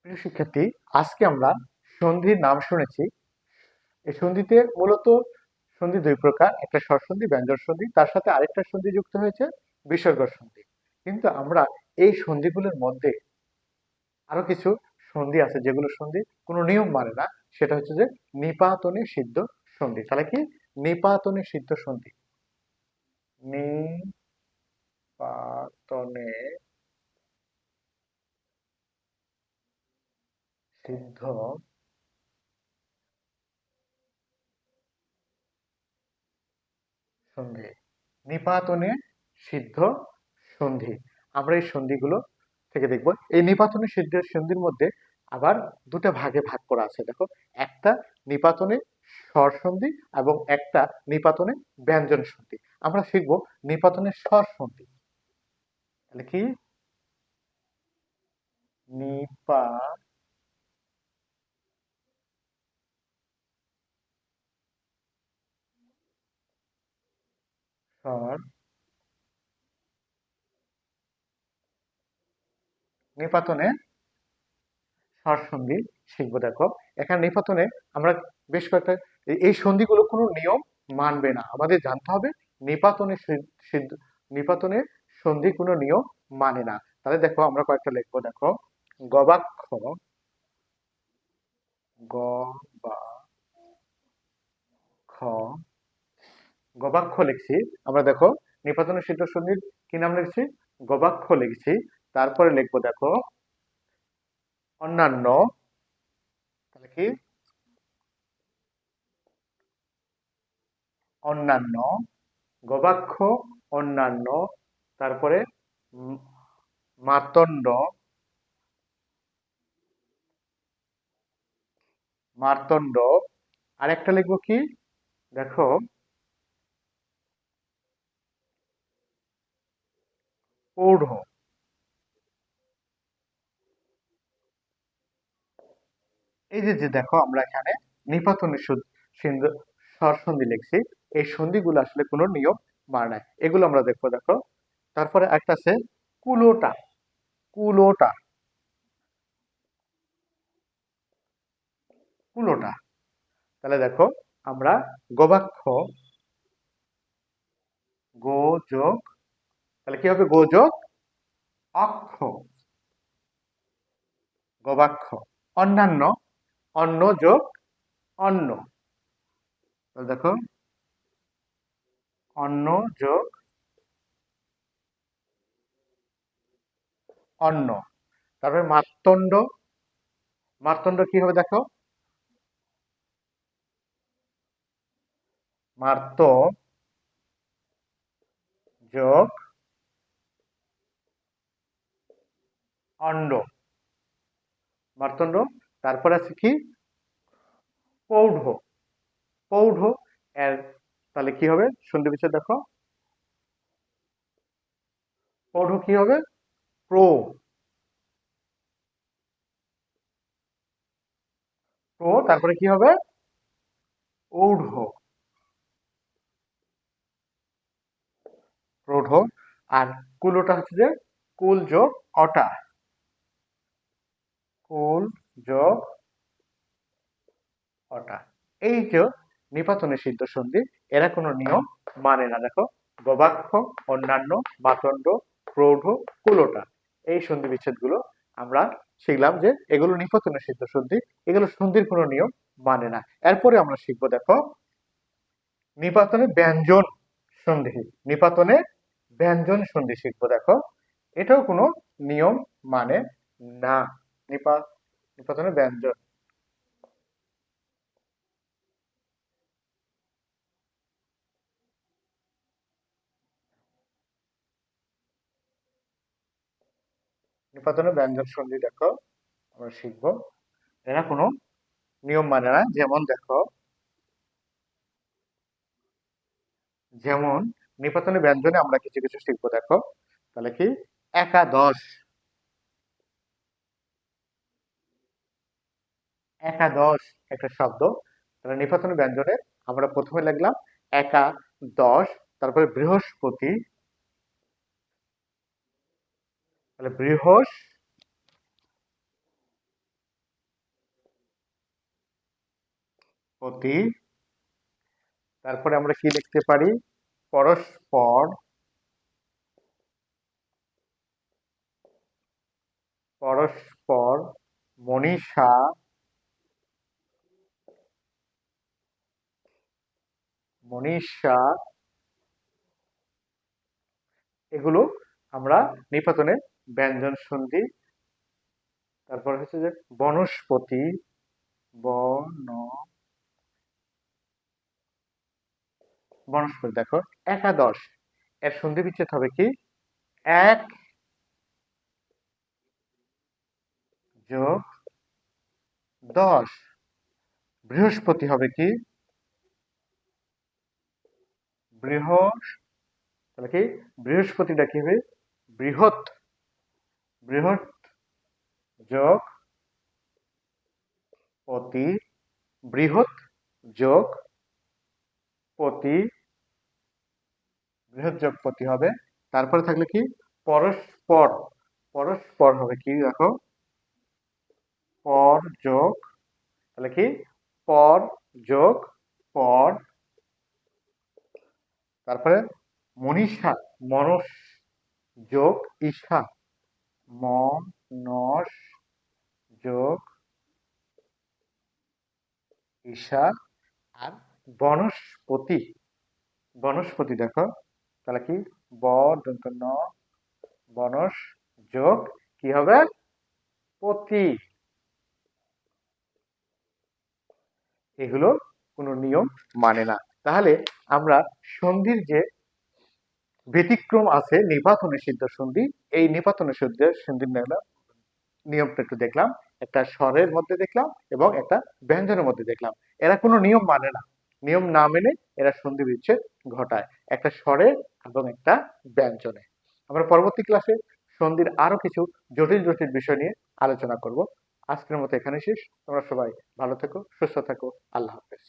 প্রিয় শিক্ষার্থী, আজকে আমরা সন্ধির নাম শুনেছি। এই সন্ধিতে মূলত সন্ধি দুই প্রকার, একটা স্বরসন্ধি, ব্যঞ্জন সন্ধি, তার সাথে আরেকটা সন্ধি যুক্ত হয়েছে, বিসর্গ সন্ধি। কিন্তু আমরা এই সন্ধিগুলোর মধ্যে আরো কিছু সন্ধি আছে যেগুলো সন্ধি কোনো নিয়ম মানে না। সেটা হচ্ছে যে নিপাতনে সিদ্ধ সন্ধি। তাহলে কি নিপাতনে সিদ্ধ সন্ধি? নিপাতনে সিদ্ধ সন্ধি। নিপাতনে সিদ্ধ সন্ধি। আমরা এই সন্ধিগুলো থেকে দেখব। এই নিপাতনে সিদ্ধ সন্ধির মধ্যে আবার দুটো ভাগে ভাগ করা আছে। দেখো, একটা নিপাতনে স্বর সন্ধি এবং একটা নিপাতনে ব্যঞ্জন সন্ধি। আমরা শিখব নিপাতনে স্বর সন্ধি। তাহলে কি নিপাতনে স্বর নিপাতনে স্বর সন্ধি শিখবো। দেখো, এখানে নিপাতনে আমরা বেশ কয়েকটা এই সন্ধিগুলো কোনো নিয়ম মানবে না। আমাদের জানতে হবে নিপাতনে সিদ্ধ নিপাতনে সন্ধি কোনো নিয়ম মানে না। তাহলে দেখো, আমরা কয়েকটা লিখবো। দেখো, গবাক্ষ, গ বা খ, গবাক্ষ লিখছি। আমরা দেখো নিপাতনে সিদ্ধ সন্ধির কি নাম লিখছি? গবাক্ষ লিখছি। তারপরে লিখবো দেখো অন্যান্য। তাহলে কি অন্যান্য, গবাক্ষ, অন্যান্য, তারপরে উম, মার্তণ্ড, মার্তণ্ড, আরেকটা লিখবো কি? দেখো, পৌঢ়। এই যে যে দেখো, আমরা এখানে নিপাতনের সিন্ধু স্বর সন্ধি লিখছি। এই সন্ধিগুলো আসলে কোনো নিয়ম মানে নাই, এগুলো আমরা দেখবো। দেখো, তারপরে একটা আছে কুলোটা। কুলোটা, কুলোটা। তাহলে দেখো, আমরা গবাক্ষ, গো যোগ, তাহলে কি হবে? গো যোগ অক্ষ, গবাক্ষ। অন্যান্য, অন্ন যোগ অন্ন। তাহলে দেখো, অন্ন যোগ অন্ন। তারপরে মার্তণ্ড, মার্তণ্ড কি হবে? দেখো, মার্ত যোগ অণ্ড, মার্তণ্ড। তারপর আছে কি? পৌঢ়। পৌঢ় এর তাহলে কি হবে? সন্ধি বিচ্ছেদ দেখো, পৌঢ় কি হবে? প্রো, প্রো, তারপরে কি হবে? ঔঢ়, প্রৌঢ়। আর কুলোটা হচ্ছে যে কুল যোগ অটা, কুল যোগ অটা। এই যে নিপাতনে সিদ্ধ সন্ধি, এরা কোনো নিয়ম মানে না। দেখো, গবাক্ষ, অন্যান্য, মাতণ্ড, প্রৌঢ়, কুলোটা, এই সন্ধি বিচ্ছেদ গুলো আমরা শিখলাম যে এগুলো নিপাতনে সিদ্ধ সন্ধি। এগুলো সন্ধির কোনো নিয়ম মানে না। এরপরে আমরা শিখবো। দেখো, নিপাতনে ব্যঞ্জন সন্ধি। নিপাতনে ব্যঞ্জন সন্ধি শিখবো। দেখো, এটাও কোনো নিয়ম মানে না। নিপাতনে ব্যঞ্জন, নিপাতনে ব্যঞ্জন সন্ধি দেখো আমরা শিখবো। এরা কোনো নিয়ম মানে না। যেমন দেখো, যেমন নিপাতনে ব্যঞ্জনে আমরা কিছু কিছু শিখবো। দেখো, তাহলে কি? একাদশ, একাদশ একটা শব্দ। তাহলে নিপাতনে ব্যঞ্জনে আমরা প্রথমে লিখলাম একাদশ, তারপরে বৃহস্পতি, তাহলে প্রতি। তারপরে আমরা কি লিখতে পারি? পরস্পর, পরস্পর, মনীষা, মনীষা, এগুলো আমরা নিপাতনে ব্যঞ্জন সন্ধি। তারপর হচ্ছে যে বনস্পতি, বন, বনস্পতি দেখো একাদশ, এর সন্ধি বিচ্ছেদ হবে কি? এক যোগ দশ। বৃহস্পতি হবে কি? বৃহৎ, তাহলে কি বৃহস্পতিটা কি হবে? বৃহৎ, বৃহৎ যোগ পতি, বৃহৎ যোগ পতি, বৃহৎ যোগ পতি হবে। তারপরে থাকলে কি? পরস্পর, পরস্পর হবে কি দেখো? পর যোগ, তাহলে কি পর যোগ পর। তারপরে মনীষা, মনস যোগ ঈশা, মনস যোগ ঈশা। আর বনস্পতি, বনস্পতি দেখো তাহলে কি ব দন্ত ন, বনস যোগ কি হবে? পতি। এগুলো কোনো নিয়ম মানে না। তাহলে আমরা সন্ধির যে ব্যতিক্রম আছে নিপাত নিষিদ্ধ সন্ধি, এই নিপাত নিষিদ্ধ সন্ধির নিয়মটা একটু দেখলাম। একটা স্বরের মধ্যে দেখলাম এবং একটা ব্যঞ্জনের মধ্যে দেখলাম। এরা কোনো নিয়ম মানে না, নিয়ম না মেনে এরা সন্ধি বিচ্ছেদ ঘটায় একটা স্বরে এবং একটা ব্যঞ্জনে। আমরা পরবর্তী ক্লাসে সন্ধির আরো কিছু জটিল জটিল বিষয় নিয়ে আলোচনা করব। আজকের মতো এখানে শেষ। তোমরা সবাই ভালো থেকো, সুস্থ থাকো। আল্লাহ হাফেজ।